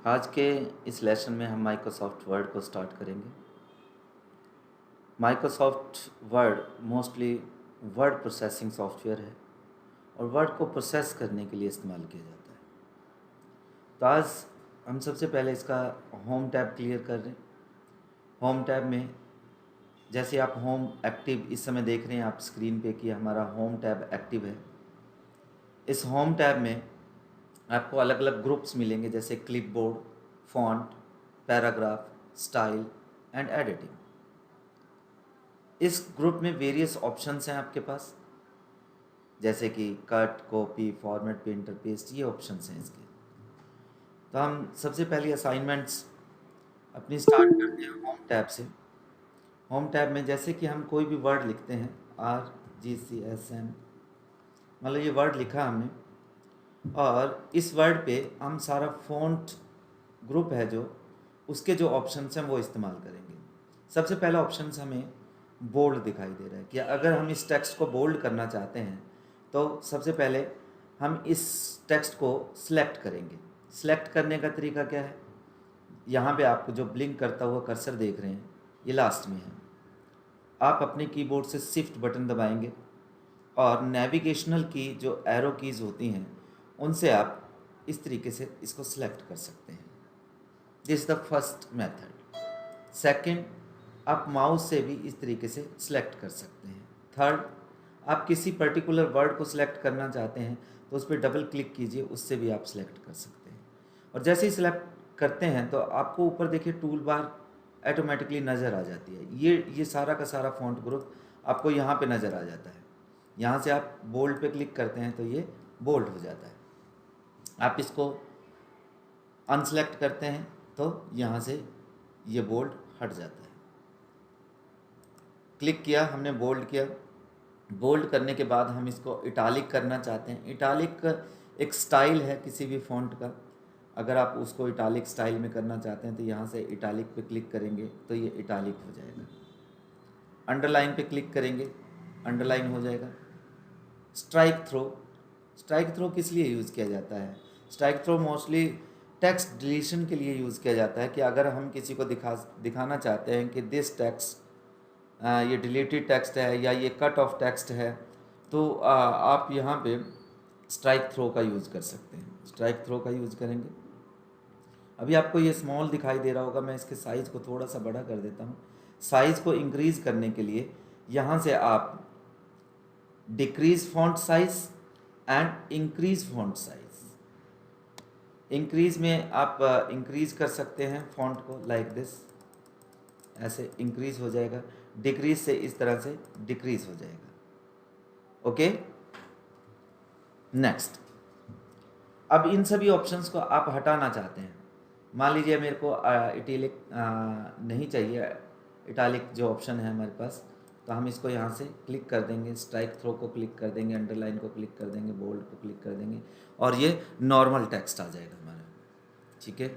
आज के इस लेसन में हम माइक्रोसॉफ्ट वर्ड को स्टार्ट करेंगे। Microsoft word mostly word processing software है और वर्ड को प्रोसेस करने के लिए इस्तेमाल किया जाता है। तो आज हम सबसे पहले इसका होम टैब क्लियर कर रहे हैं। होम टैब में जैसे आप होम एक्टिव इस समय देख रहे हैं आप स्क्रीन पे कि हमारा होम टैब एक्टिव है। इस होम टैब में आपको अलग अलग ग्रुप्स मिलेंगे जैसे clipboard, font, paragraph, style and editing. इस ग्रुप में वेरियस ऑप्शंस हैं आपके पास, जैसे कि cut, copy, format, painter, paste, ये ऑप्शंस हैं इसके। तो हम सबसे पहले असाइनमेंट्स अपनी स्टार्ट करते हैं होम टैब से। होम टैब में जैसे कि हम कोई भी वर्ड लिखते हैं, RGCSN, मतलब ये वर्ड लिखा हमने, और इस वर्ड पे हम सारा फ़ॉन्ट ग्रुप है जो उसके जो ऑप्शंस हैं वो इस्तेमाल करेंगे। सबसे पहला ऑप्शन हमें बोल्ड दिखाई दे रहा है कि अगर हम इस टेक्स्ट को बोल्ड करना चाहते हैं तो सबसे पहले हम इस टेक्स्ट को सिलेक्ट करेंगे। सिलेक्ट करने का तरीका क्या है, यहाँ पे आप जो ब्लिंक करता हुआ कर्सर देख रहे हैं ये लास्ट में है। आप अपने कीबोर्ड से शिफ्ट बटन दबाएंगे और नेविगेशनल की जो एरो कीज़ होती हैं उनसे आप इस तरीके से इसको सिलेक्ट कर सकते हैं। This is the first method. Second, आप माउस से भी इस तरीके से सिलेक्ट कर सकते हैं। थर्ड, आप किसी पर्टिकुलर वर्ड को सिलेक्ट करना चाहते हैं तो उस पर डबल क्लिक कीजिए, उससे भी आप सिलेक्ट कर सकते हैं। और जैसे ही सिलेक्ट करते हैं तो आपको ऊपर देखिए टूल बार ऑटोमेटिकली नज़र आ जाती है। ये सारा का सारा फॉन्ट ग्रुप आपको यहाँ पे नज़र आ जाता है। यहाँ से आप बोल्ड पे क्लिक करते हैं तो ये बोल्ड हो जाता है। आप इसको अनसेलेक्ट करते हैं तो यहाँ से ये बोल्ड हट जाता है। क्लिक किया, हमने बोल्ड किया। बोल्ड करने के बाद हम इसको इटालिक करना चाहते हैं। इटालिक एक स्टाइल है किसी भी फ़ॉन्ट का। अगर आप उसको इटालिक स्टाइल में करना चाहते हैं तो यहाँ से इटालिक पे क्लिक करेंगे तो ये इटालिक हो जाएगा। अंडरलाइन पे क्लिक करेंगे, अंडरलाइन हो जाएगा। स्ट्राइक थ्रो, स्ट्राइक थ्रो किस लिए यूज़ किया जाता है? Strike through mostly text deletion के लिए यूज़ किया जाता है कि अगर हम किसी को दिखाना चाहते हैं कि दिस टेक्स्ट ये डिलीटेड टेक्स्ट है या ये कट ऑफ टेक्स्ट है तो आप यहाँ पे स्ट्राइक थ्रो का यूज़ कर सकते हैं। स्ट्राइक थ्रो का यूज़ करेंगे। अभी आपको ये स्मॉल दिखाई दे रहा होगा, मैं इसके साइज़ को थोड़ा सा बड़ा कर देता हूँ। साइज़ को इंक्रीज़ करने के लिए यहाँ से आप decrease font size and increase font size, increase में आप इंक्रीज़ कर सकते हैं फॉन्ट को लाइक दिस, ऐसे इंक्रीज़ हो जाएगा। डिक्रीज़ से इस तरह से डिक्रीज़ हो जाएगा। Okay, next. अब इन सभी ऑप्शंस को आप हटाना चाहते हैं। मान लीजिए मेरे को इटैलिक नहीं चाहिए, इटैलिक जो ऑप्शन है हमारे पास, तो हम इसको यहाँ से क्लिक कर देंगे, स्ट्राइक थ्रो को क्लिक कर देंगे, अंडरलाइन को क्लिक कर देंगे, बोल्ड को क्लिक कर देंगे और ये नॉर्मल टेक्स्ट आ जाएगा हमारा। ठीक है,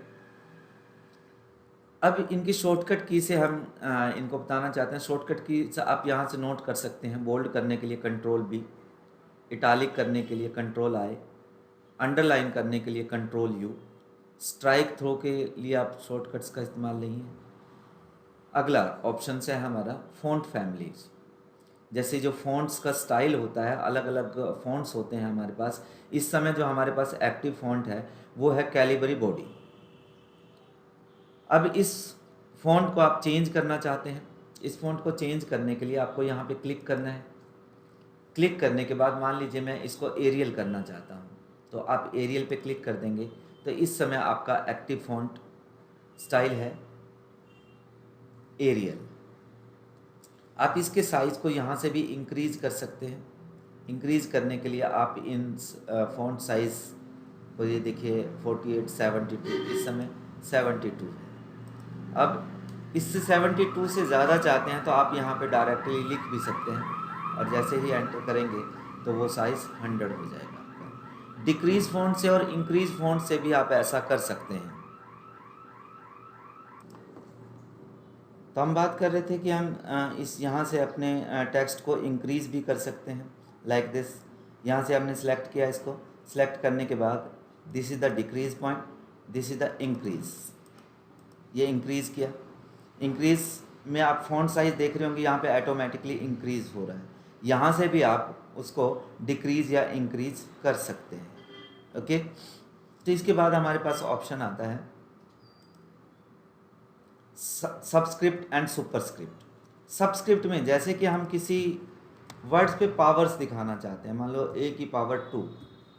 अब इनकी शॉर्टकट की से हम इनको बताना चाहते हैं। शॉर्टकट की से आप यहाँ से नोट कर सकते हैं। बोल्ड करने के लिए कंट्रोल बी, इटालिक करने के लिए कंट्रोल आई, अंडरलाइन करने के लिए कंट्रोल यू, स्ट्राइक थ्रो के लिए आप शॉर्टकट्स का इस्तेमाल नहीं है। अगला ऑप्शन है हमारा फ़ॉन्ट फैमिलीज। जैसे जो फ़ॉन्ट्स का स्टाइल होता है, अलग अलग फ़ॉन्ट्स होते हैं हमारे पास। इस समय जो हमारे पास एक्टिव फ़ॉन्ट है वो है कैलिबरी बॉडी। अब इस फ़ॉन्ट को आप चेंज करना चाहते हैं। इस फ़ॉन्ट को चेंज करने के लिए आपको यहाँ पे क्लिक करना है। क्लिक करने के बाद मान लीजिए मैं इसको एरियल करना चाहता हूँ तो आप एरियल पे क्लिक कर देंगे तो इस समय आपका एक्टिव फ़ॉन्ट स्टाइल है एरियल। आप इसके साइज़ को यहाँ से भी इंक्रीज़ कर सकते हैं। इंक्रीज़ करने के लिए आप इन फ़ॉन्ट साइज़ को, ये देखिए 48, 72, इस समय 72 है। अब इससे 72 से ज़्यादा चाहते हैं तो आप यहाँ पे डायरेक्टली लिख भी सकते हैं और जैसे ही एंटर करेंगे तो वो साइज़ 100 हो जाएगा आपका। डिक्रीज़ फ़ॉन्ट से और इंक्रीज़ फ़ॉन्ट से भी आप ऐसा कर सकते हैं। तो हम बात कर रहे थे कि हम इस यहाँ से अपने टेक्स्ट को इंक्रीज़ भी कर सकते हैं लाइक दिस। यहाँ से हमने सेलेक्ट किया, इसको सेलेक्ट करने के बाद this is the decrease point, this is the increase, ये इंक्रीज़ किया। इंक्रीज़ में आप फॉन्ट साइज़ देख रहे होंगे, यहाँ पे ऑटोमेटिकली इंक्रीज़ हो रहा है। यहाँ से भी आप उसको डिक्रीज़ या इंक्रीज़ कर सकते हैं। ओके, तो इसके बाद हमारे पास ऑप्शन आता है सबस्क्रिप्ट एंड सुपरस्क्रिप्ट। सबस्क्रिप्ट में जैसे कि हम किसी वर्ड्स पे पावर्स दिखाना चाहते हैं, मान लो a की पावर 2,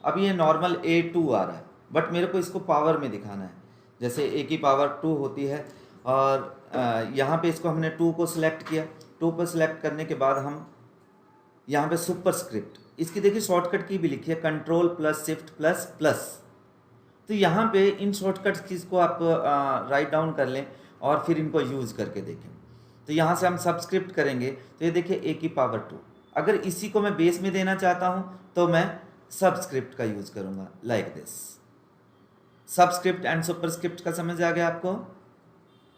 अब ये नॉर्मल A2 आ रहा है, बट मेरे को इसको पावर में दिखाना है। जैसे a की पावर 2 होती है, और यहाँ पे इसको हमने 2 को सिलेक्ट किया। 2 को सिलेक्ट करने के बाद हम यहाँ पे सुपरस्क्रिप्ट, इसकी देखिए शॉर्टकट की भी लिखी है, control plus shift plus plus. तो यहाँ पे इन शॉर्टकट्स की इसको आप राइट डाउन कर लें और फिर इनको यूज़ करके देखें। तो यहाँ से हम सबस्क्रिप्ट करेंगे, तो ये देखिए a की पावर 2। अगर इसी को मैं बेस में देना चाहता हूँ तो मैं सबस्क्रिप्ट का यूज़ करूँगा, like this. Subscript and superscript का समझ आ गया आपको।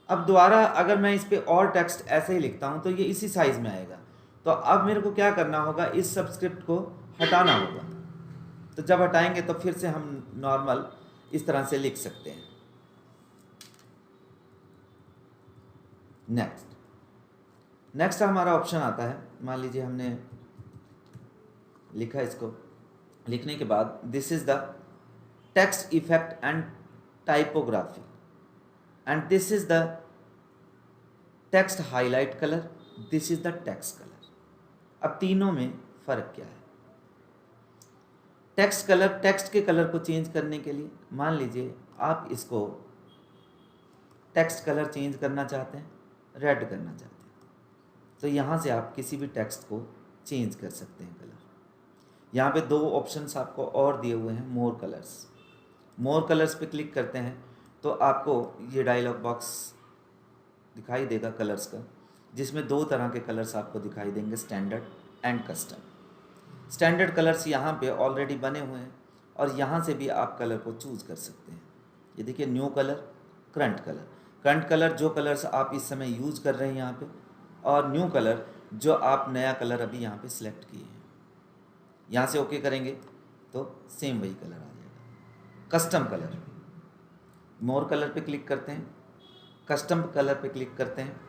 अब दोबारा अगर मैं इस पर और टेक्स्ट ऐसे ही लिखता हूँ तो ये इसी साइज़ में आएगा। तो अब मेरे को क्या करना होगा, इस सबस्क्रिप्ट को हटाना होगा। तो जब हटाएंगे तो फिर से हम नॉर्मल इस तरह से लिख सकते हैं। नेक्स्ट हमारा ऑप्शन आता है, मान लीजिए हमने लिखा, इसको लिखने के बाद this is the text effect and typography and this is the text highlight colour, this is the text colour. अब तीनों में फ़र्क क्या है? टेक्स्ट कलर, टेक्स्ट के कलर को चेंज करने के लिए मान लीजिए आप इसको टेक्स्ट कलर चेंज करना चाहते हैं, रेड करना चाहते हैं, तो यहाँ से आप किसी भी टेक्स्ट को चेंज कर सकते हैं कलर। यहाँ पे 2 ऑप्शंस आपको और दिए हुए हैं, मोर कलर्स। मोर कलर्स पे क्लिक करते हैं तो आपको ये डायलॉग बॉक्स दिखाई देगा कलर्स का, जिसमें 2 तरह के कलर्स आपको दिखाई देंगे, standard and custom. Standard colours यहाँ पे ऑलरेडी बने हुए हैं और यहाँ से भी आप कलर को चूज़ कर सकते हैं। ये देखिए new colour, current colour. Current colour जो कलर्स आप इस समय यूज़ कर रहे हैं यहाँ पे, और न्यू कलर जो आप नया कलर अभी यहाँ पे सिलेक्ट किए हैं। यहाँ से ओके करेंगे तो सेम वही कलर आ जाएगा। कस्टम कलर, मोर कलर पे क्लिक करते हैं, कस्टम कलर पे क्लिक करते हैं।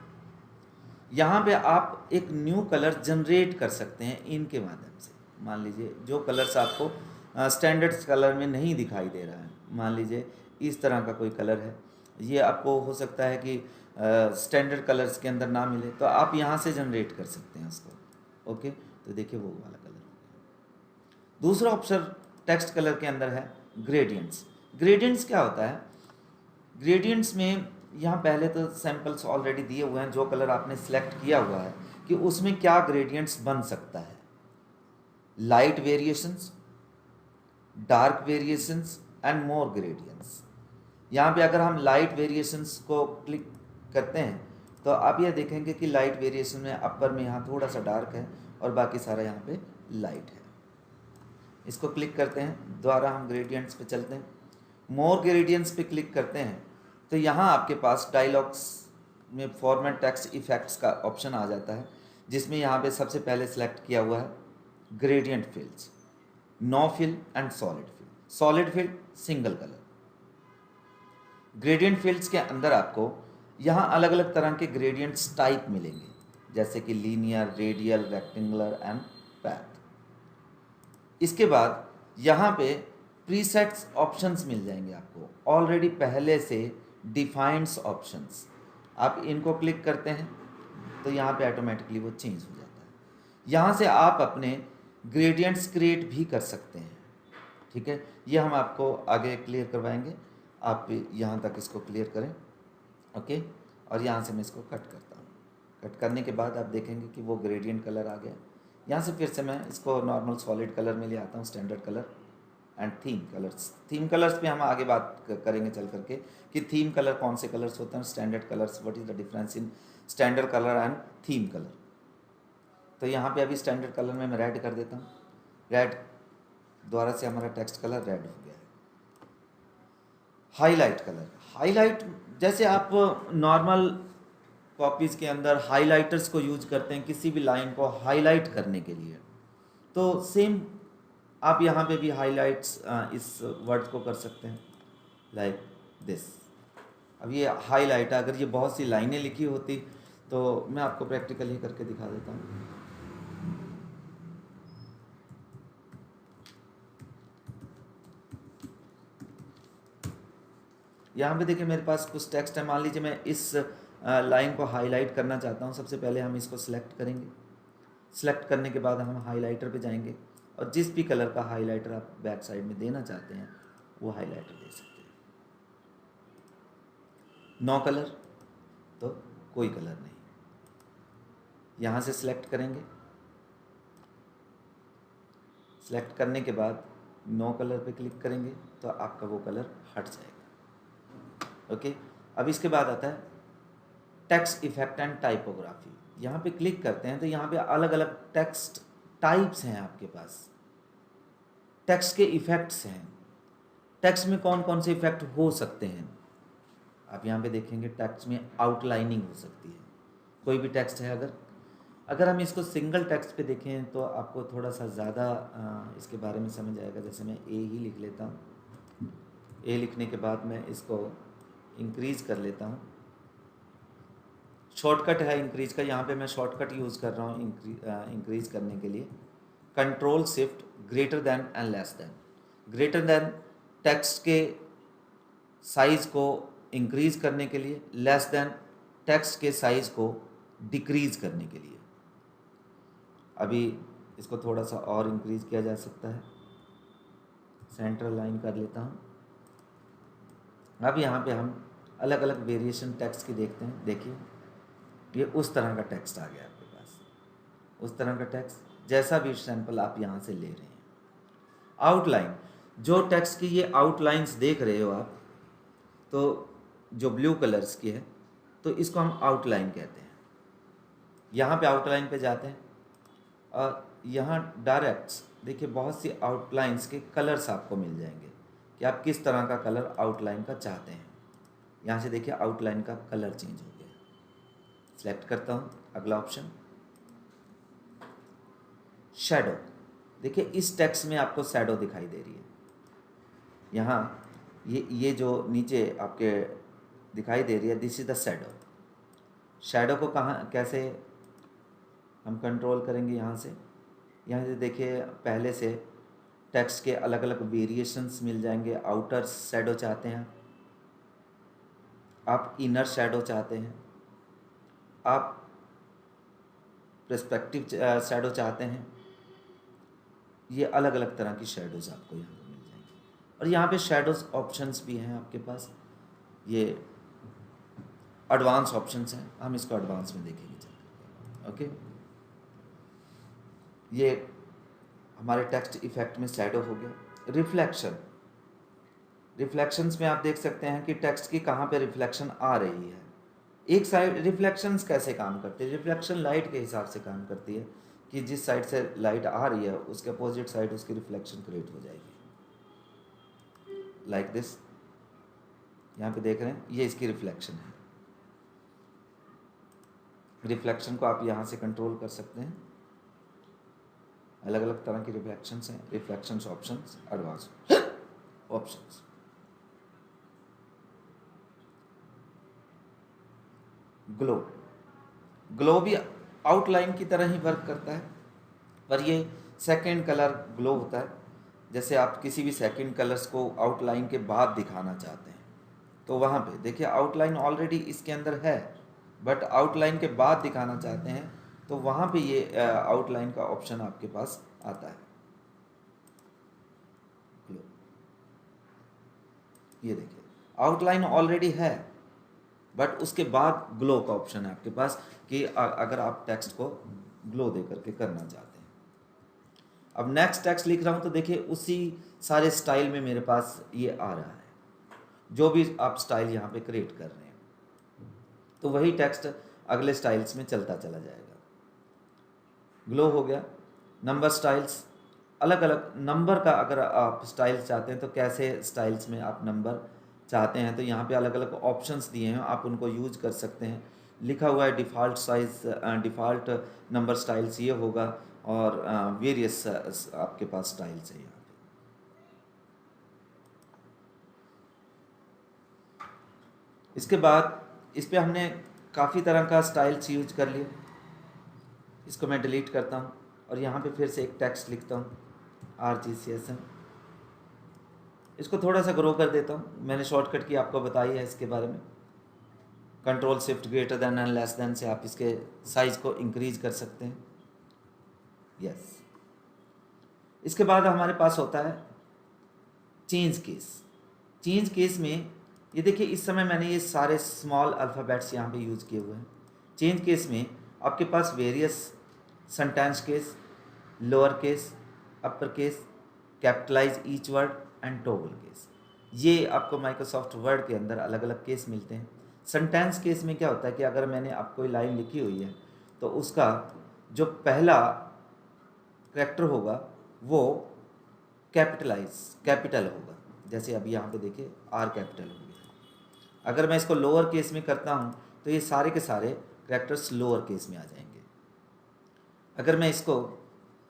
यहाँ पे आप एक न्यू कलर जनरेट कर सकते हैं इनके माध्यम से। मान लीजिए जो कलर्स आपको स्टैंडर्ड कलर में नहीं दिखाई दे रहा है, मान लीजिए इस तरह का कोई कलर है, ये आपको हो सकता है कि स्टैंडर्ड कलर्स के अंदर ना मिले, तो आप यहाँ से जनरेट कर सकते हैं उसको। ओके, तो देखिए वो वाला कलर हो गया। दूसरा ऑप्शन टेक्स्ट कलर के अंदर है ग्रेडियंट्स। ग्रेडियंट्स क्या होता है? ग्रेडियंट्स में यहाँ पहले तो सैम्पल्स ऑलरेडी दिए हुए हैं, जो कलर आपने सेलेक्ट किया हुआ है कि उसमें क्या ग्रेडियंट्स बन सकता है। Light variations, dark variations and more gradients. यहाँ पे अगर हम लाइट वेरिएशंस को क्लिक करते हैं तो आप यह देखेंगे कि लाइट वेरिएशन में अपर में यहाँ थोड़ा सा डार्क है और बाकी सारा यहाँ पे लाइट है। इसको क्लिक करते हैं, दोबारा हम ग्रेडियंट्स पे चलते हैं, मोर ग्रेडियंट्स पे क्लिक करते हैं तो यहाँ आपके पास डायलॉग्स में फॉर्मेट टेक्स्ट इफेक्ट्स का ऑप्शन आ जाता है, जिसमें यहाँ पे सबसे पहले सेलेक्ट किया हुआ है gradient fills, no fill and solid fill. Solid fill single colour. Gradient fields के अंदर आपको यहाँ अलग अलग तरह के ग्रेडियंट्स टाइप मिलेंगे, जैसे कि linear, radial, rectangular and path. इसके बाद यहाँ पे प्रीसेट्स ऑप्शंस मिल जाएंगे आपको, ऑलरेडी पहले से डिफाइंड्स ऑप्शंस। आप इनको क्लिक करते हैं तो यहाँ पे ऑटोमेटिकली वो चेंज हो जाता है। यहाँ से आप अपने ग्रेडियंट्स क्रिएट भी कर सकते हैं। ठीक है, ये हम आपको आगे क्लियर करवाएंगे। आप यहाँ तक इसको क्लियर करें। ओके, और यहाँ से मैं इसको कट करता हूँ। कट करने के बाद आप देखेंगे कि वो ग्रेडियंट कलर आ गया। यहाँ से फिर से मैं इसको नॉर्मल सॉलिड कलर में ले आता हूँ, standard colour and theme colours. Theme colours पे हम आगे बात करेंगे चल करके कि थीम कलर कौन से कलर्स होते हैं, standard colours, what is the difference in standard colour and theme colour. तो यहाँ पे अभी स्टैंडर्ड कलर में मैं रेड कर देता हूँ। रेड द्वारा से हमारा टेक्स्ट कलर रेड हो गया है। हाईलाइट कलर, हाईलाइट जैसे आप नॉर्मल कॉपीज़ के अंदर हाइलाइटर्स को यूज करते हैं किसी भी लाइन को हाईलाइट करने के लिए, तो सेम आप यहाँ पे भी हाइलाइट्स इस वर्ड को कर सकते हैं। Like this. अब ये हाईलाइट, अगर ये बहुत सी लाइनें लिखी होती तो मैं आपको प्रैक्टिकली करके दिखा देता हूँ। यहाँ पे देखिए मेरे पास कुछ टेक्स्ट है। मान लीजिए मैं इस लाइन को हाईलाइट करना चाहता हूँ। सबसे पहले हम इसको सिलेक्ट करेंगे। सिलेक्ट करने के बाद हम हाईलाइटर पे जाएंगे और जिस भी कलर का हाईलाइटर आप बैक साइड में देना चाहते हैं वो हाईलाइटर दे सकते हैं। नो कलर तो कोई कलर नहीं। यहाँ से सिलेक्ट करेंगे। सिलेक्ट करने के बाद नो कलर पे क्लिक करेंगे तो आपका वो कलर हट जाएगा। ओके, अब इसके बाद आता है टेक्स्ट इफेक्ट एंड टाइपोग्राफी। यहाँ पे क्लिक करते हैं तो यहाँ पे अलग अलग टेक्स्ट टाइप्स हैं आपके पास, टेक्स्ट के इफेक्ट्स हैं। टेक्स्ट में कौन कौन से इफेक्ट हो सकते हैं आप यहाँ पे देखेंगे। टेक्स्ट में आउटलाइनिंग हो सकती है, कोई भी टेक्स्ट है। अगर हम इसको सिंगल टेक्स्ट पे देखें तो आपको थोड़ा सा ज़्यादा इसके बारे में समझ आएगा। जैसे मैं ए ही लिख लेता हूँ। ए लिखने के बाद मैं इसको इंक्रीज़ कर लेता हूँ। शॉर्टकट है इंक्रीज का, यहाँ पे मैं शॉर्टकट यूज़ कर रहा हूँ इंक्रीज करने के लिए। Control shift greater than and less than. Greater than text के साइज़ को इंक्रीज करने के लिए, लेस देन टेक्स्ट के साइज़ को डिक्रीज करने के लिए। अभी इसको थोड़ा सा और इंक्रीज किया जा सकता है। सेंट्रल लाइन कर लेता हूँ। अब यहाँ पे हम अलग अलग वेरिएशन टेक्स्ट की देखते हैं। देखिए ये उस तरह का टेक्स्ट आ गया आपके पास, उस तरह का टेक्स्ट जैसा भी सैंपल आप यहाँ से ले रहे हैं। आउटलाइन, जो टेक्स्ट की ये आउटलाइंस देख रहे हो आप, तो जो ब्लू कलर्स की है तो इसको हम आउटलाइन कहते हैं। यहाँ पे आउटलाइन पे जाते हैं और यहाँ डायरेक्ट देखिए बहुत सी आउटलाइंस के कलर्स आपको मिल जाएंगे कि आप किस तरह का कलर आउटलाइन का चाहते हैं। यहाँ से देखिए आउटलाइन का कलर चेंज हो गया। सेलेक्ट करता हूँ अगला ऑप्शन, शैडो। देखिए इस टेक्स्ट में आपको शैडो दिखाई दे रही है। यहाँ ये जो नीचे आपके दिखाई दे रही है, this is the shadow. Shadow को कहाँ कैसे हम कंट्रोल करेंगे? यहाँ से देखिए पहले से टेक्स्ट के अलग अलग वेरिएशंस मिल जाएंगे। आउटर शैडो चाहते हैं आप, इनर शैडो चाहते हैं आप, पर्सपेक्टिव शैडो चाहते हैं। ये अलग अलग तरह की शैडोज़ आपको यहाँ पर मिल जाएंगी। और यहाँ पे शैडोज़ ऑप्शंस भी हैं आपके पास। ये एडवांस ऑप्शंस हैं, हम इसको एडवांस में देखेंगे। ओके, ये हमारे टेक्स्ट इफेक्ट में शैडो हो गया। रिफ्लेक्शन, रिफ्लेक्शंस में आप देख सकते हैं कि टेक्स्ट की कहाँ पे रिफ्लेक्शन आ रही है। एक साइड रिफ्लेक्शंस कैसे काम करती है? रिफ्लेक्शन लाइट के हिसाब से काम करती है कि जिस साइड से लाइट आ रही है उसके अपोजिट साइड उसकी रिफ्लेक्शन क्रिएट हो जाएगी। लाइक दिस, यहाँ पे देख रहे हैं ये इसकी रिफ्लेक्शन है। रिफ्लेक्शन को आप यहाँ से कंट्रोल कर सकते हैं। अलग अलग तरह की रिफ्लेक्शंस हैं। Reflections options, advance options. Glow, glow भी आउटलाइन की तरह ही वर्क करता है, पर ये सेकंड कलर ग्लो होता है। जैसे आप किसी भी सेकंड कलर्स को आउटलाइन के बाद दिखाना चाहते हैं तो वहाँ पे देखिए आउटलाइन ऑलरेडी इसके अंदर है, बट आउटलाइन के बाद दिखाना चाहते हैं तो वहाँ पे ये आउटलाइन का ऑप्शन आपके पास आता है। ग्लो, ये देखिए आउटलाइन ऑलरेडी है बट उसके बाद ग्लो का ऑप्शन है आपके पास कि अगर आप टेक्स्ट को ग्लो दे करके करना चाहते हैं। अब नेक्स्ट टेक्स्ट लिख रहा हूँ तो देखिए उसी सारे स्टाइल में मेरे पास ये आ रहा है। जो भी आप स्टाइल यहाँ पे क्रिएट कर रहे हैं तो वही टेक्स्ट अगले स्टाइल्स में चलता चला जाएगा। ग्लो हो गया। नंबर स्टाइल्स, अलग अलग नंबर का अगर आप स्टाइल्स चाहते हैं तो कैसे स्टाइल्स में आप नंबर चाहते हैं तो यहाँ पे अलग अलग ऑप्शंस दिए हैं, आप उनको यूज कर सकते हैं। लिखा हुआ है default size, default number styles ये होगा और वेरियस आपके पास स्टाइल्स है यहाँ पे। इसके बाद इस पे हमने काफ़ी तरह का स्टाइल्स यूज कर लिए। इसको मैं डिलीट करता हूँ और यहाँ पे फिर से एक टेक्स्ट लिखता हूँ RGCSM। इसको थोड़ा सा ग्रो कर देता हूँ, मैंने शॉर्टकट की आपको बताई है इसके बारे में। Control shift greater than and less than से आप इसके साइज को इंक्रीज कर सकते हैं। यस। इसके बाद हमारे पास होता है चेंज केस। चेंज केस में ये देखिए, इस समय मैंने ये सारे स्मॉल अल्फ़ाबेट्स यहाँ पे यूज़ किए हुए हैं। चेंज केस में आपके पास various sentence case, lower case, upper case, capitalise each word and toggle case. ये आपको माइक्रोसॉफ्ट वर्ड के अंदर अलग अलग केस मिलते हैं। सेंटेंस केस में क्या होता है कि अगर मैंने आपको कोई लाइन लिखी हुई है तो उसका जो पहला करैक्टर होगा वो कैपिटल होगा। जैसे अभी यहाँ पे देखिए R कैपिटल हो गया। अगर मैं इसको लोअर केस में करता हूँ तो ये सारे के सारे करैक्टर्स लोअर केस में आ जाएंगे। अगर मैं इसको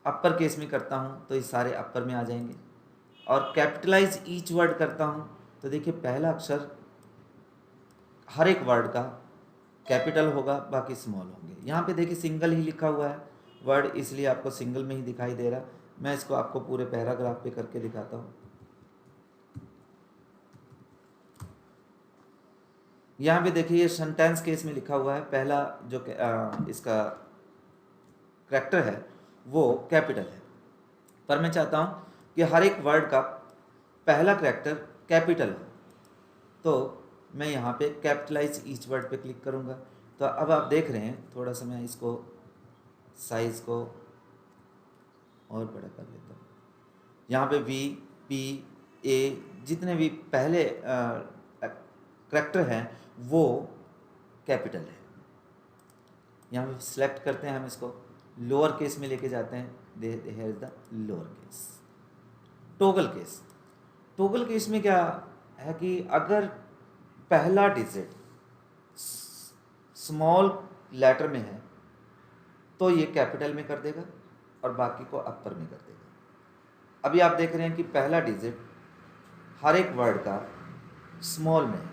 अपर केस में करता हूँ तो ये सारे अपर में आ जाएंगे। और कैपिटलाइज ईच वर्ड करता हूँ तो देखिए पहला अक्षर हर एक वर्ड का कैपिटल होगा, बाकी स्मॉल होंगे। यहाँ पे देखिए सिंगल ही लिखा हुआ है वर्ड, इसलिए आपको सिंगल में ही दिखाई दे रहा। मैं इसको आपको पूरे पैराग्राफ पे करके दिखाता हूँ। यहाँ पे देखिए ये सेंटेंस केस में लिखा हुआ है, पहला जो इसका करैक्टर है वो कैपिटल है, पर मैं चाहता हूँ कि हर एक वर्ड का पहला करैक्टर कैपिटल हो, तो मैं यहाँ पे कैपिटलाइज ईच वर्ड पे क्लिक करूँगा। तो अब आप देख रहे हैं, थोड़ा सा मैं इसको साइज़ को और बड़ा कर लेता हूँ। यहाँ पे V, P, A जितने भी पहले करैक्टर हैं वो कैपिटल है। यहाँ पे सिलेक्ट करते हैं, हम इसको लोअर केस में लेके जाते हैं। Here is the lower case. Toggle case. Toggle case में क्या है कि अगर पहला डिजिट स्मॉल लेटर में है तो ये कैपिटल में कर देगा और बाकी को अपर में कर देगा। अभी आप देख रहे हैं कि पहला डिजिट हर एक वर्ड का स्मॉल में है,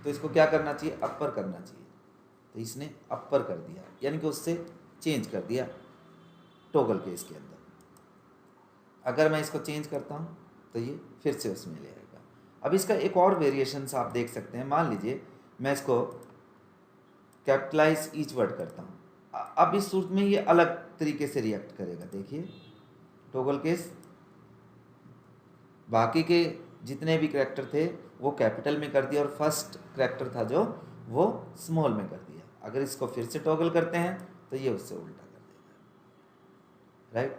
तो इसको क्या करना चाहिए, अपर करना चाहिए। तो इसने अपर कर दिया, यानी कि उससे चेंज कर दिया टॉगल केस के अंदर। अगर मैं इसको चेंज करता हूँ तो ये फिर से उसमें ले आएगा। अब इसका एक और वेरिएशंस आप देख सकते हैं। मान लीजिए मैं इसको कैपिटलाइज ईच वर्ड करता हूँ, अब इस सूरत में ये अलग तरीके से रिएक्ट करेगा। देखिए टॉगल केस, बाकी के जितने भी करैक्टर थे वो कैपिटल में कर दिया और फर्स्ट करैक्टर था जो वो स्मॉल में कर दिया। अगर इसको फिर से टॉगल करते हैं तो ये उससे उल्टा कर देगा। राइट।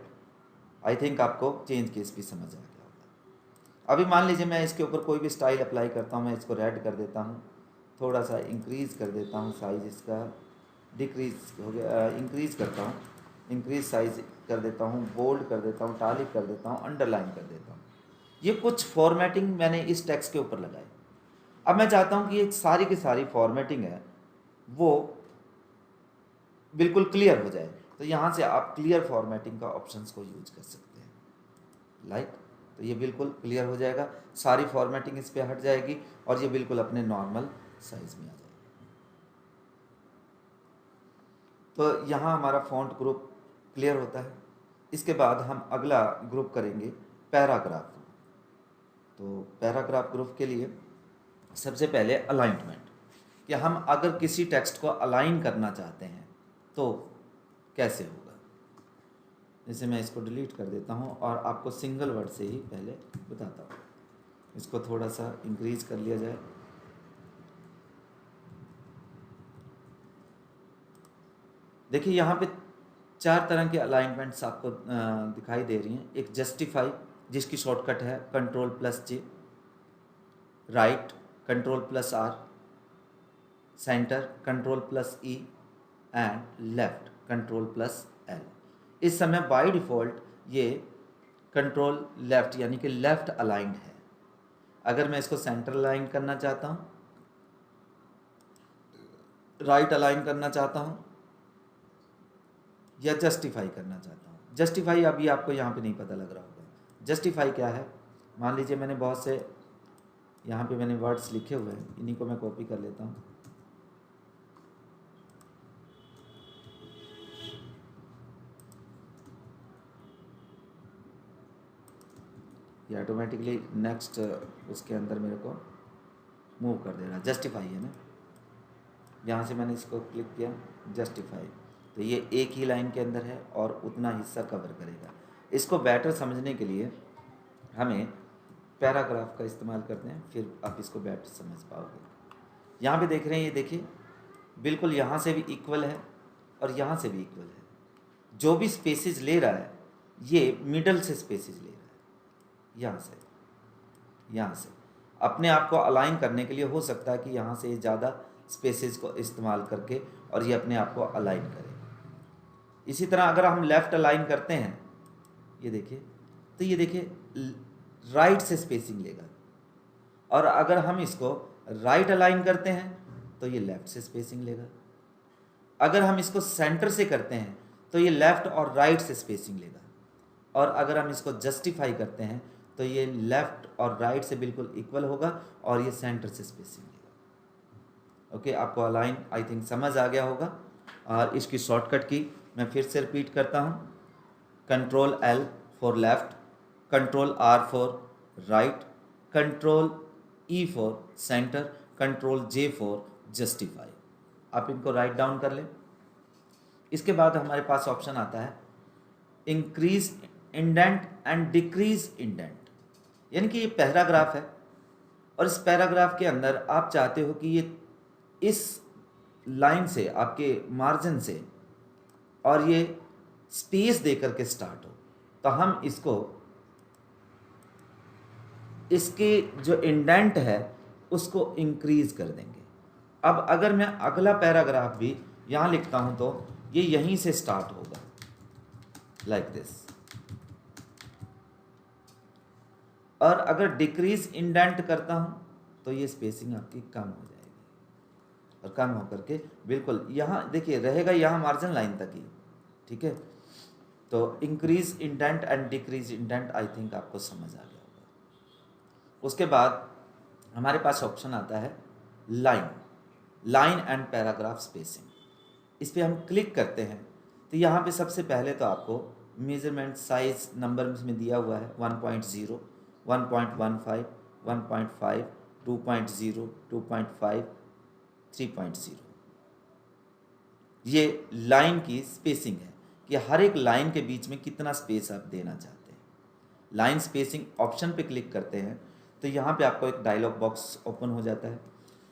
आई थिंक आपको चेंज केस भी समझ आ गया होगा। अभी मान लीजिए मैं इसके ऊपर कोई भी स्टाइल अप्लाई करता हूँ। मैं इसको रेड कर देता हूँ, थोड़ा सा इंक्रीज़ कर देता हूँ साइज़ इसका, डिक्रीज हो गया, इंक्रीज़ करता हूँ, इंक्रीज साइज कर देता हूँ, बोल्ड कर देता हूँ, टालिक कर देता हूँ, अंडरलाइन कर देता हूँ। ये कुछ फॉर्मेटिंग मैंने इस टेक्स्ट के ऊपर लगाई। अब मैं चाहता हूँ कि ये सारी की सारी फॉर्मेटिंग है वो बिल्कुल क्लियर हो जाए, तो यहाँ से आप क्लियर फॉर्मेटिंग का ऑप्शंस को यूज कर सकते हैं। लाइक, तो ये बिल्कुल क्लियर हो जाएगा, सारी फॉर्मेटिंग इस पर हट जाएगी और ये बिल्कुल अपने नॉर्मल साइज में आ जाएगी। तो यहाँ हमारा फॉन्ट ग्रुप क्लियर होता है। इसके बाद हम अगला ग्रुप करेंगे पैराग्राफ। तो पैराग्राफ ग्रुप के लिए सबसे पहले अलाइनमेंट, कि हम अगर किसी टेक्स्ट को अलाइन करना चाहते हैं तो कैसे होगा। जैसे मैं इसको डिलीट कर देता हूँ और आपको सिंगल वर्ड से ही पहले बताता हूँ। इसको थोड़ा सा इंक्रीज कर लिया जाए। देखिए यहाँ पे 4 तरह के अलाइनमेंट्स आपको दिखाई दे रही हैं। एक जस्टिफाई, जिसकी शॉर्टकट है Ctrl+J, right Ctrl+R, centre Ctrl+E and left Ctrl+L। इस समय बाय डिफ़ॉल्ट ये कंट्रोल लेफ्ट यानी कि लेफ्ट अलाइंड है। अगर मैं इसको सेंटर अलाइन करना चाहता हूँ, राइट अलाइन करना चाहता हूँ या जस्टिफाई करना चाहता हूँ। जस्टिफाई अभी आपको यहाँ पे नहीं पता लग रहा होगा। जस्टिफाई क्या है, मान लीजिए मैंने बहुत से यहाँ पे मैंने वर्ड्स लिखे हुए हैं, इन्हीं को मैं कॉपी कर लेता हूँ। ये ऑटोमेटिकली नेक्स्ट उसके अंदर मेरे को मूव कर दे रहा है। जस्टिफाई है ना, यहाँ से मैंने इसको क्लिक किया जस्टिफाई, तो ये एक ही लाइन के अंदर है और उतना हिस्सा कवर करेगा। इसको बेटर समझने के लिए हमें पैराग्राफ का इस्तेमाल करते हैं, फिर आप इसको बेटर समझ पाओगे। यहाँ पे देख रहे हैं, ये देखिए बिल्कुल यहाँ से भी इक्वल है और यहाँ से भी इक्वल है। जो भी स्पेसेस ले रहा है ये मिडल से स्पेसेस ले रहा है, यहाँ से अपने आप को अलाइन करने के लिए हो सकता है कि यहाँ से ज़्यादा स्पेसेस को इस्तेमाल करके और ये अपने आप को अलाइन करे। इसी तरह अगर हम लेफ़्ट अलाइन करते हैं, ये देखिए, तो ये देखिए राइट से स्पेसिंग लेगा, और अगर हम इसको राइट अलाइन करते हैं तो ये लेफ़्ट से स्पेसिंग लेगा। अगर हम इसको सेंटर से करते हैं तो ये लेफ़्ट और राइट से स्पेसिंग लेगा, और अगर हम इसको जस्टिफाई करते हैं तो ये लेफ़्ट और राइट से बिल्कुल इक्वल होगा और ये सेंटर से स्पेसिंग लेगा। ओके, आपको अलाइन आई थिंक समझ आ गया होगा। और इसकी शॉर्टकट की मैं फिर से रिपीट करता हूँ, control L for left, control R for right, control E for centre, control J for justify. आप इनको राइट डाउन कर लें। इसके बाद हमारे पास ऑप्शन आता है increase indent and decrease indent, यानी कि ये पैराग्राफ है और इस पैराग्राफ के अंदर आप चाहते हो कि ये इस लाइन से, आपके मार्जिन से, और ये स्पेस दे करके स्टार्ट हो, तो हम इसको, इसके जो इंडेंट है उसको इंक्रीज कर देंगे। अब अगर मैं अगला पैराग्राफ भी यहाँ लिखता हूँ तो ये यहीं से स्टार्ट होगा, लाइक दिस। और अगर डिक्रीज इंडेंट करता हूँ तो ये स्पेसिंग आपकी कम हो जाएगी, और कम होकर के बिल्कुल यहाँ देखिए रहेगा, यहाँ मार्जिन लाइन तक ही, ठीक है। तो increase indent and decrease indent I think आपको समझ आ गया होगा। उसके बाद हमारे पास ऑप्शन आता है लाइन एंड पैराग्राफ स्पेसिंग। इस पर हम क्लिक करते हैं तो यहाँ पे सबसे पहले तो आपको मेजरमेंट साइज नंबर में दिया हुआ है 1.0, 1.15, 1.5, 2.0, 2.5, 3.0। ये लाइन की स्पेसिंग है कि हर एक लाइन के बीच में कितना स्पेस आप देना चाहते हैं। लाइन स्पेसिंग ऑप्शन पे क्लिक करते हैं तो यहाँ पे आपको एक डायलॉग बॉक्स ओपन हो जाता है।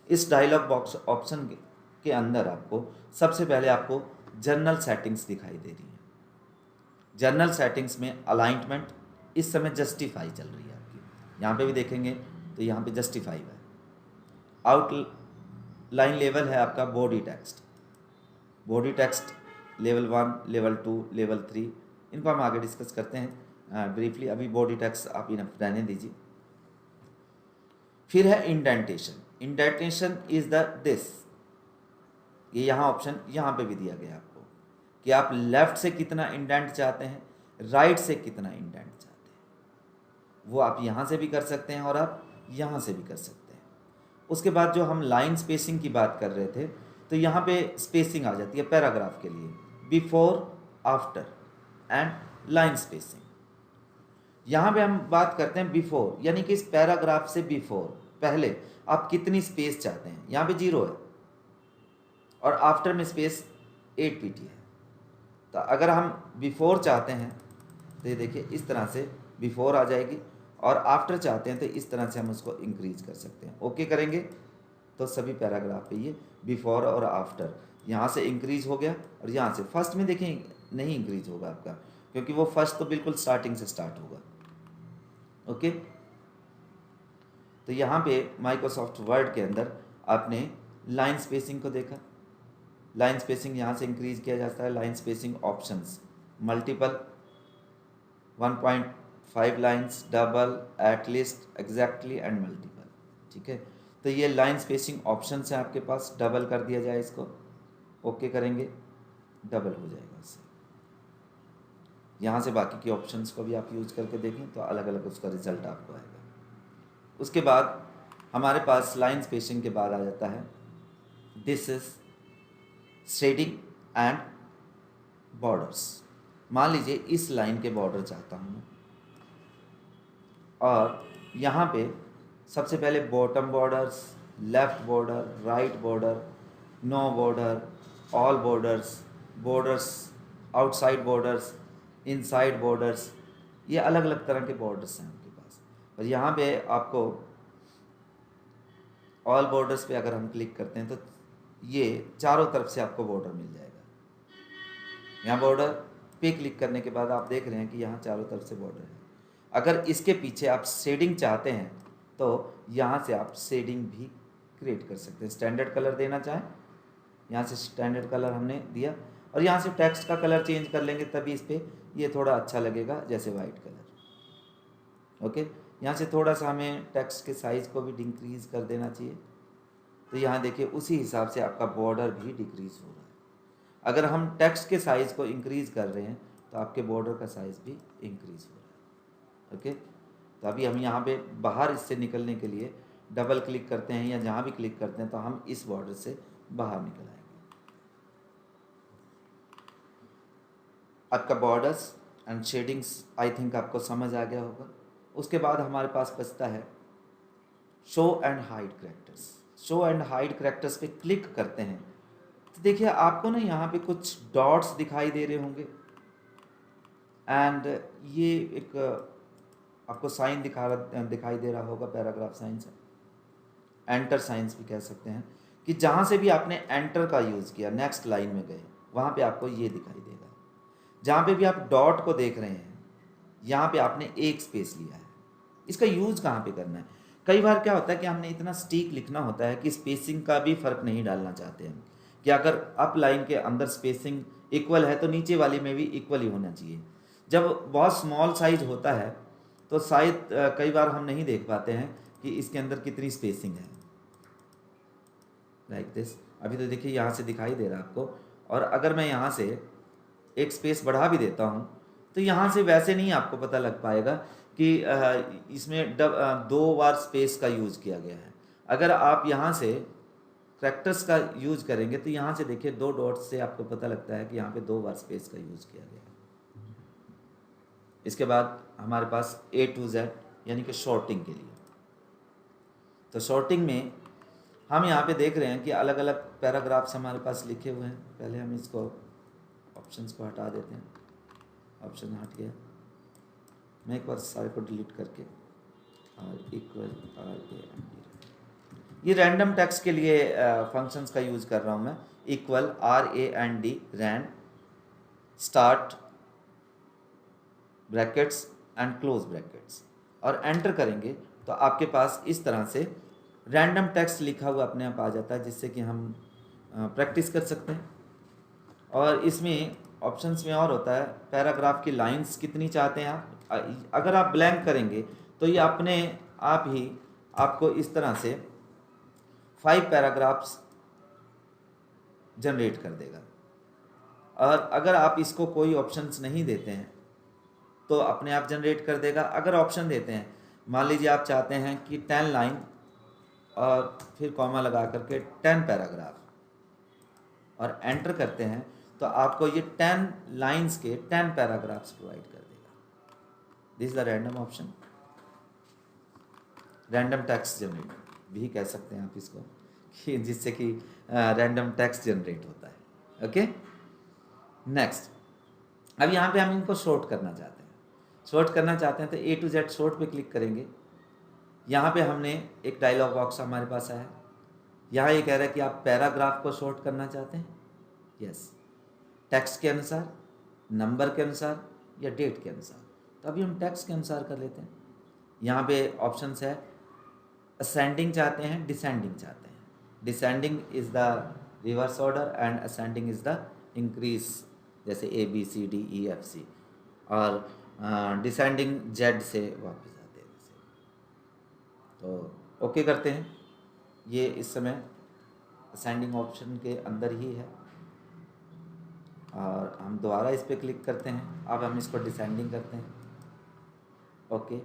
इस डायलॉग बॉक्स ऑप्शन के अंदर आपको सबसे पहले आपको जनरल सेटिंग्स दिखाई दे रही है। जनरल सेटिंग्स में अलाइनमेंट इस समय जस्टिफाई चल रही है आपकी, यहाँ पे भी देखेंगे तो यहाँ पे जस्टिफाई है। आउटलाइन लेवल है आपका body text, body text level 1, level 2, level 3, इनको हम आगे डिस्कस करते हैं ब्रीफली। अभी बॉडी टेक्स्ट आप इनफ रहने दीजिए। फिर है indentation. Indentation is the this, ये यहाँ ऑप्शन यहाँ पे भी दिया गया आपको कि आप लेफ्ट से कितना इंडेंट चाहते हैं, राइट से कितना इंडेंट चाहते हैं। वो आप यहाँ से भी कर सकते हैं और आप यहाँ से भी कर सकते हैं। उसके बाद जो हम लाइन स्पेसिंग की बात कर रहे थे, तो यहाँ पे स्पेसिंग आ जाती है पैराग्राफ के लिए, before, after and line spacing. यहाँ पे हम बात करते हैं बिफोर, यानी कि इस पैराग्राफ से बिफोर, पहले आप कितनी स्पेस चाहते हैं। यहाँ पे 0 है और आफ्टर में स्पेस 8 pt है। तो अगर हम बिफोर चाहते हैं तो ये देखिए इस तरह से बिफोर आ जाएगी, और आफ्टर चाहते हैं तो इस तरह से हम उसको इंक्रीज कर सकते हैं। ओके करेंगे तो सभी पैराग्राफ पे ये बिफोर और आफ्टर यहाँ से इंक्रीज हो गया, और यहाँ से फर्स्ट में देखें नहीं इंक्रीज होगा आपका, क्योंकि वो फर्स्ट तो बिल्कुल स्टार्टिंग से स्टार्ट होगा। ओके, तो यहाँ पे माइक्रोसॉफ्ट वर्ड के अंदर आपने लाइन स्पेसिंग को देखा। लाइन स्पेसिंग यहाँ से इंक्रीज किया जाता है। Line spacing options, multiple, 1.5 lines, double, at least, exactly and multiple, ठीक है। तो ये लाइन स्पेसिंग ऑप्शन है आपके पास। डबल कर दिया जाए इसको, ओके करेंगे, डबल हो जाएगा इससे। यहाँ से बाकी की ऑप्शंस को भी आप यूज करके देखें तो अलग अलग उसका रिजल्ट आपको आएगा। उसके बाद हमारे पास लाइन स्पेसिंग के बाद आ जाता है this is shading and borders. मान लीजिए इस लाइन के बॉर्डर चाहता हूँ मैं, और यहाँ पे सबसे पहले bottom borders, left border, right border, no border, all borders, borders, outside borders, inside borders, ये अलग अलग तरह के बॉर्डर्स हैं आपके पास। और यहाँ पे आपको ऑल बॉर्डर्स पे अगर हम क्लिक करते हैं तो ये चारों तरफ से आपको बॉर्डर मिल जाएगा। यहाँ बॉर्डर पे क्लिक करने के बाद आप देख रहे हैं कि यहाँ चारों तरफ से बॉर्डर है। अगर इसके पीछे आप शेडिंग चाहते हैं तो यहाँ से आप शेडिंग भी क्रिएट कर सकते हैं। स्टैंडर्ड कलर देना चाहें, यहाँ से स्टैंडर्ड कलर हमने दिया, और यहाँ से टेक्स्ट का कलर चेंज कर लेंगे तभी इस पर ये थोड़ा अच्छा लगेगा, जैसे वाइट कलर। ओके, यहाँ से थोड़ा सा हमें टेक्स्ट के साइज़ को भी डिक्रीज़ कर देना चाहिए। तो यहाँ देखिए उसी हिसाब से आपका बॉर्डर भी डिक्रीज़ हो रहा है। अगर हम टेक्स्ट के साइज़ को इंक्रीज़ कर रहे हैं तो आपके बॉर्डर का साइज़ भी इंक्रीज़ हो रहा है। ओके, तो अभी हम यहाँ पे बाहर इससे निकलने के लिए डबल क्लिक करते हैं या जहाँ भी क्लिक करते हैं तो हम इस बॉर्डर से बाहर निकल आएंगे। आपका borders and shadings I think आपको समझ आ गया होगा। उसके बाद हमारे पास बचता है show and hide characters. Show and hide characters पे क्लिक करते हैं तो देखिए आपको ना यहाँ पे कुछ डॉट्स दिखाई दे रहे होंगे, एंड ये एक आपको साइन दिखाई दे रहा होगा, पैराग्राफ साइंस है, एंटर साइंस भी कह सकते हैं, कि जहाँ से भी आपने एंटर का यूज़ किया, नेक्स्ट लाइन में गए, वहाँ पे आपको ये दिखाई देगा। जहाँ पे भी आप डॉट को देख रहे हैं यहाँ पे आपने एक स्पेस लिया है। इसका यूज़ कहाँ पे करना है? कई बार क्या होता है कि हमने इतना स्टीक लिखना होता है कि स्पेसिंग का भी फ़र्क नहीं डालना चाहते हम, कि अगर अप लाइन के अंदर स्पेसिंग इक्वल है तो नीचे वाली में भी इक्वल ही होना चाहिए। जब बहुत स्मॉल साइज होता है तो शायद कई बार हम नहीं देख पाते हैं कि इसके अंदर कितनी स्पेसिंग है। लाइक दिस, अभी तो देखिए यहाँ से दिखाई दे रहा है आपको, और अगर मैं यहाँ से एक स्पेस बढ़ा भी देता हूँ तो यहाँ से वैसे नहीं आपको पता लग पाएगा कि इसमें दो बार स्पेस का यूज़ किया गया है। अगर आप यहाँ से कैरेक्टर्स का यूज़ करेंगे तो यहाँ से देखिए दो डॉट्स से आपको पता लगता है कि यहाँ पे दो बार स्पेस का यूज़ किया गया है। इसके बाद हमारे पास A to Z यानी कि शॉर्टिंग के लिए, तो शॉर्टिंग में हम यहाँ पे देख रहे हैं कि अलग अलग पैराग्राफ्स हमारे पास लिखे हुए हैं। पहले हम इसको ऑप्शंस को हटा देते हैं, ऑप्शन हट गया। मैं एक बार सारे को डिलीट करके R इक्वल RAND, ये रैंडम टेक्स्ट के लिए फंक्शंस का यूज़ कर रहा हूँ मैं। Equal RAND rand start brackets and close brackets, और एंटर करेंगे तो आपके पास इस तरह से रैंडम टेक्स्ट लिखा हुआ अपने आप आ जाता है, जिससे कि हम प्रैक्टिस कर सकते हैं। और इसमें ऑप्शंस में और होता है पैराग्राफ की लाइंस कितनी चाहते हैं आप। अगर आप ब्लैंक करेंगे तो ये अपने आप ही आपको इस तरह से 5 पैराग्राफ्स जनरेट कर देगा। और अगर आप इसको कोई ऑप्शंस नहीं देते हैं तो अपने आप जनरेट कर देगा। अगर ऑप्शन देते हैं, मान लीजिए आप चाहते हैं कि 10 लाइन और फिर कॉमा लगा करके 10 पैराग्राफ, और एंटर करते हैं तो आपको ये 10 लाइंस के 10 पैराग्राफ्स प्रोवाइड कर देगा। This is the random option, random text generator भी कह सकते हैं आप इसको, कि जिससे कि रैंडम टेक्स्ट जनरेट होता है। ओके, नेक्स्ट, अब यहाँ पे हम इनको शॉर्ट करना चाहते हैं। शॉर्ट करना चाहते हैं तो A to Z शॉर्ट पे क्लिक करेंगे। यहाँ पे हमने एक डायलॉग बॉक्स हमारे पास आया, यहाँ ये कह रहा है कि आप पैराग्राफ को शॉर्ट करना चाहते हैं। यस, टेक्स्ट के अनुसार, नंबर के अनुसार या डेट के अनुसार। तो अभी हम टेक्स्ट के अनुसार कर लेते हैं। यहाँ पे ऑप्शंस है, असेंडिंग चाहते हैं, डिसेंडिंग चाहते हैं। Descending is the reverse order and ascending is the increase, जैसे ABCDEFC, और डिसेंडिंग Z से वापस आते हैं जैसे। तो ओके करते हैं। ये इस समय असेंडिंग ऑप्शन के अंदर ही है, और हम दोबारा इस पर क्लिक करते हैं। अब हम इसको डिसेंडिंग करते हैं। ओके,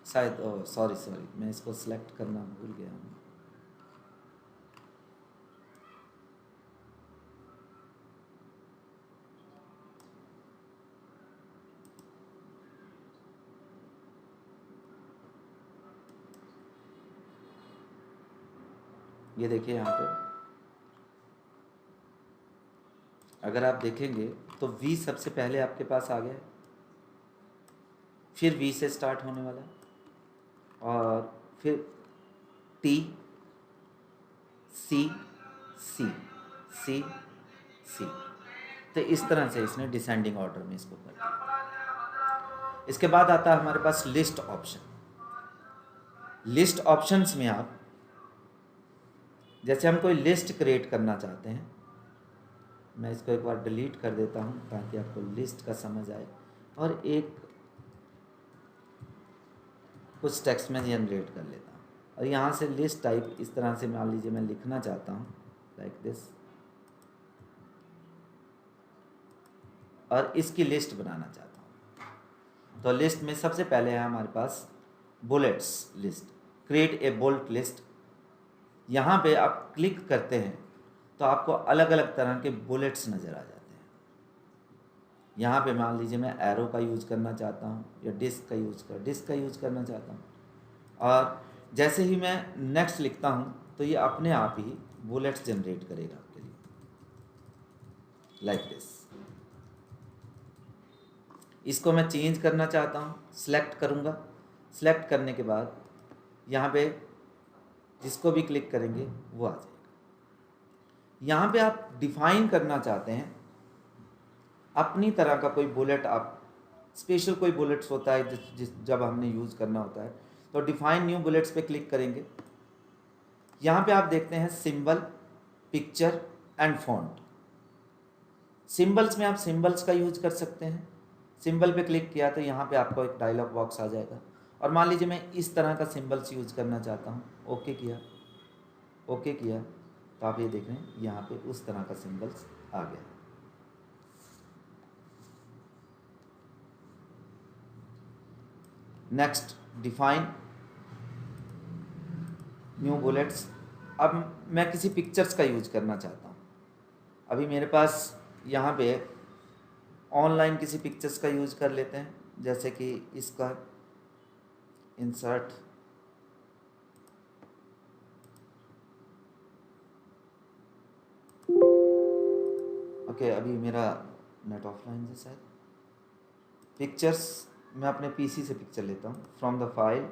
शायद, सॉरी सॉरी, मैं इसको सिलेक्ट करना भूल गया हूँ। ये देखिए यहाँ पे अगर आप देखेंगे तो वी सबसे पहले आपके पास आ गया है, फिर वी से स्टार्ट होने वाला है, और फिर टी, सी, सी, सी, सी। तो इस तरह से इसने डिसेंडिंग ऑर्डर में इसको कर दिया। इसके बाद आता है हमारे पास लिस्ट ऑप्शन। लिस्ट ऑप्शंस में आप, जैसे हम कोई लिस्ट क्रिएट करना चाहते हैं, मैं इसको एक बार डिलीट कर देता हूँ ताकि आपको लिस्ट का समझ आए, और एक कुछ टेक्स्ट में जनरेट कर लेता हूँ, और यहाँ से लिस्ट टाइप इस तरह से मान लीजिए मैं लिखना चाहता हूँ लाइक दिस, और इसकी लिस्ट बनाना चाहता हूँ। तो लिस्ट में सबसे पहले है हमारे पास bullets list, create a bullet list. यहाँ पे आप क्लिक करते हैं तो आपको अलग अलग तरह के बुलेट्स नज़र आ जाते हैं। यहाँ पे मान लीजिए मैं एरो का यूज़ करना चाहता हूँ, या डिस्क का यूज़ करना चाहता हूँ, और जैसे ही मैं नेक्स्ट लिखता हूँ तो ये अपने आप ही बुलेट्स जनरेट करेगा आपके लिए लाइक दिस। इसको मैं चेंज करना चाहता हूँ, सिलेक्ट करूँगा। सिलेक्ट करने के बाद यहाँ पे जिसको भी क्लिक करेंगे वो आ जाएगा। यहाँ पे आप डिफाइन करना चाहते हैं अपनी तरह का कोई बुलेट, आप स्पेशल कोई बुलेट्स होता है जब हमने यूज़ करना होता है, तो डिफाइन न्यू बुलेट्स पे क्लिक करेंगे। यहाँ पे आप देखते हैं symbol, picture and font. Symbols में आप सिंबल्स का यूज कर सकते हैं। सिंबल पे क्लिक किया तो यहाँ पे आपको एक डायलॉग बॉक्स आ जाएगा, और मान लीजिए मैं इस तरह का सिंबल्स यूज करना चाहता हूँ, ओके किया, ओके किया, तो आप ये देख रहे हैं यहाँ पे उस तरह का सिंबल्स आ गया। Next, define new bullets. अब मैं किसी पिक्चर्स का यूज करना चाहता हूँ। अभी मेरे पास यहाँ पे ऑनलाइन किसी पिक्चर्स का यूज कर लेते हैं, जैसे कि इसका इंसर्ट, ओके, अभी मेरा नेट ऑफलाइन है शायद। पिक्चर्स, मैं अपने पीसी से पिक्चर लेता हूँ फ्रॉम द फाइल,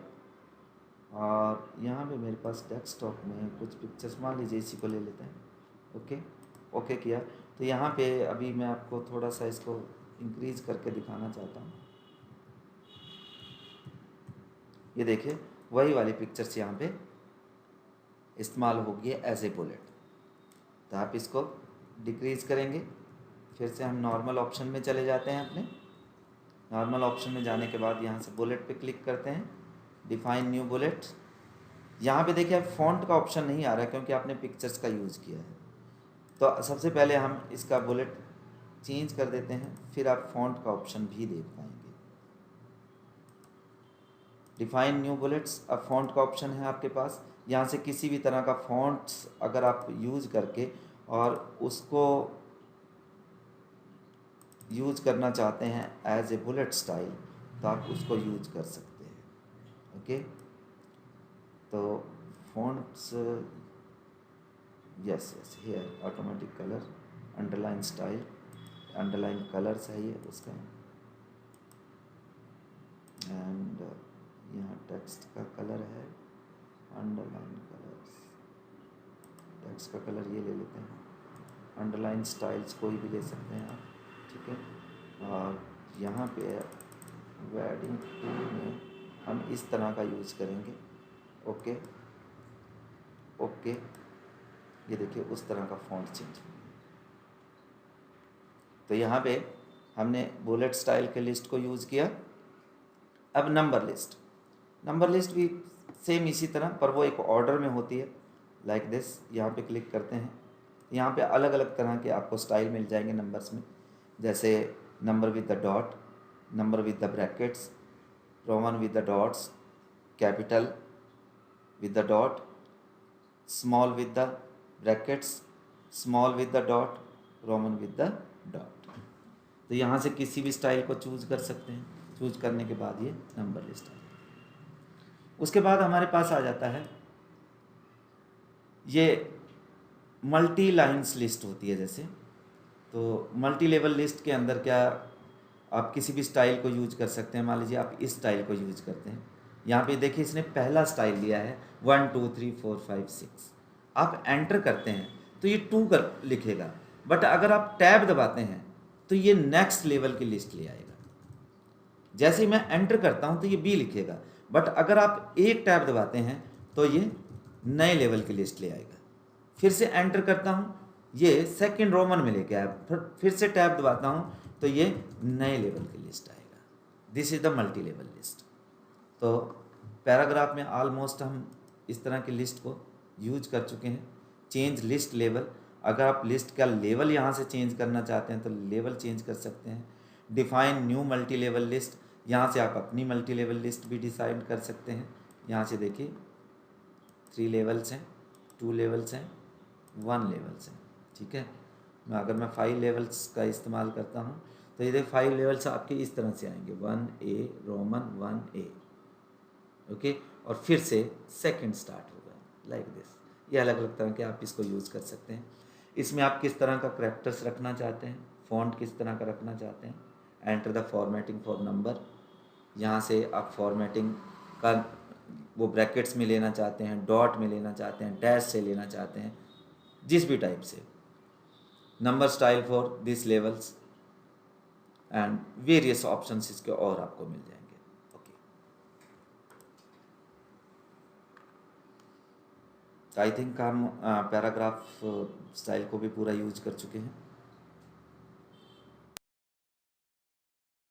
और यहाँ पे मेरे पास डेस्कटॉप में कुछ पिक्चर्स, मान लीजिए इसी को ले लेते हैं। ओके, ओके किया, तो यहाँ पे अभी मैं आपको थोड़ा सा इसको इंक्रीज करके दिखाना चाहता हूँ। ये देखिए वही वाली पिक्चर्स यहाँ पे इस्तेमाल होगी एज ए बुलेट। तो आप इसको डिक्रीज करेंगे, फिर से हम नॉर्मल ऑप्शन में चले जाते हैं। अपने नॉर्मल ऑप्शन में जाने के बाद यहाँ से बुलेट पे क्लिक करते हैं, डिफाइन न्यू बुलेट। यहाँ पे देखिए फॉन्ट का ऑप्शन नहीं आ रहा है क्योंकि आपने पिक्चर्स का यूज़ किया है। तो सबसे पहले हम इसका बुलेट चेंज कर देते हैं, फिर आप फॉन्ट का ऑप्शन भी देख पाएंगे। डिफाइन न्यू बुलेट्स, अब फॉन्ट का ऑप्शन है आपके पास। यहाँ से किसी भी तरह का फॉन्ट्स अगर आप यूज़ करके और उसको यूज करना चाहते हैं एज ए बुलेट स्टाइल, तो आप उसको यूज कर सकते हैं। ओके, तो fonts, yes yes, here automatic colour, underline style, underline colour चाहिए उसका, एंड यहाँ टेक्स्ट का कलर है अंडरलाइन कलर्स, टेक्स्ट का कलर ये ले लेते हैं। अंडरलाइन स्टाइल्स कोई भी ले सकते हैं आप, ठीक है। और यहाँ पे वेडिंग टूल में हम इस तरह का यूज़ करेंगे। ओके, ओके, ये देखिए उस तरह का फॉन्ट चेंज। तो यहाँ पे हमने बुलेट स्टाइल के लिस्ट को यूज़ किया। अब नंबर लिस्ट, नंबर लिस्ट भी सेम इसी तरह, पर वो एक ऑर्डर में होती है लाइक दिस। यहाँ पे क्लिक करते हैं, यहाँ पे अलग अलग तरह के आपको स्टाइल मिल जाएंगे नंबर्स में, जैसे number with the dot, number with the brackets, Roman with the dots, capital with the dot, small with the brackets, small with the dot, Roman with the dot. तो यहाँ से किसी भी स्टाइल को choose कर सकते हैं। चूज करने के बाद ये नंबर लिस्ट आ जाती है। उसके बाद हमारे पास आ जाता है ये मल्टी लाइन्स लिस्ट होती है। जैसे तो मल्टी लेवल लिस्ट के अंदर क्या आप किसी भी स्टाइल को यूज कर सकते हैं। मान लीजिए आप इस स्टाइल को यूज करते हैं, यहाँ पे देखिए इसने पहला स्टाइल लिया है 1 2 3 4 5 6। आप एंटर करते हैं तो ये 2 कर लिखेगा, बट अगर आप टैब दबाते हैं तो ये नेक्स्ट लेवल की लिस्ट ले आएगा। जैसे ही मैं एंटर करता हूँ तो ये बी लिखेगा, बट अगर आप एक टैब दबाते हैं तो ये नए लेवल की लिस्ट ले आएगा। फिर से एंटर करता हूँ, ये सेकंड रोमन में लेके आया, फिर से टैब दबाता हूँ तो ये नए लेवल की लिस्ट आएगा। This is the multi level list. तो पैराग्राफ में ऑलमोस्ट हम इस तरह की लिस्ट को यूज कर चुके हैं। चेंज लिस्ट लेवल, अगर आप लिस्ट का लेवल यहाँ से चेंज करना चाहते हैं तो लेवल चेंज कर सकते हैं। Define new multi level list, यहाँ से आप अपनी मल्टी लेवल लिस्ट भी डिसाइड कर सकते हैं। यहाँ से देखिए 3 लेवल्स हैं, 2 लेवल्स हैं, 1 लेवल्स हैं। ठीक है, अगर मैं 5 लेवल्स का इस्तेमाल करता हूँ तो ये देखिए 5 लेवल्स आपके इस तरह से आएंगे, 1A रोमन 1A। ओके, और फिर से सेकंड स्टार्ट होगा लाइक दिस। ये अलग अलग तरह के आप इसको यूज़ कर सकते हैं। इसमें आप किस तरह का करैक्टर्स रखना चाहते हैं, फॉन्ट किस तरह का रखना चाहते हैं। Enter the formatting for number, यहाँ से आप फॉर्मेटिंग का वो ब्रैकेट्स में लेना चाहते हैं, डॉट में लेना चाहते हैं, डैश से लेना चाहते हैं, जिस भी टाइप से। Number style for this levels and various options इसके और आपको मिल जाएंगे। ओके, आई थिंक हम पैराग्राफ स्टाइल को भी पूरा यूज कर चुके हैं।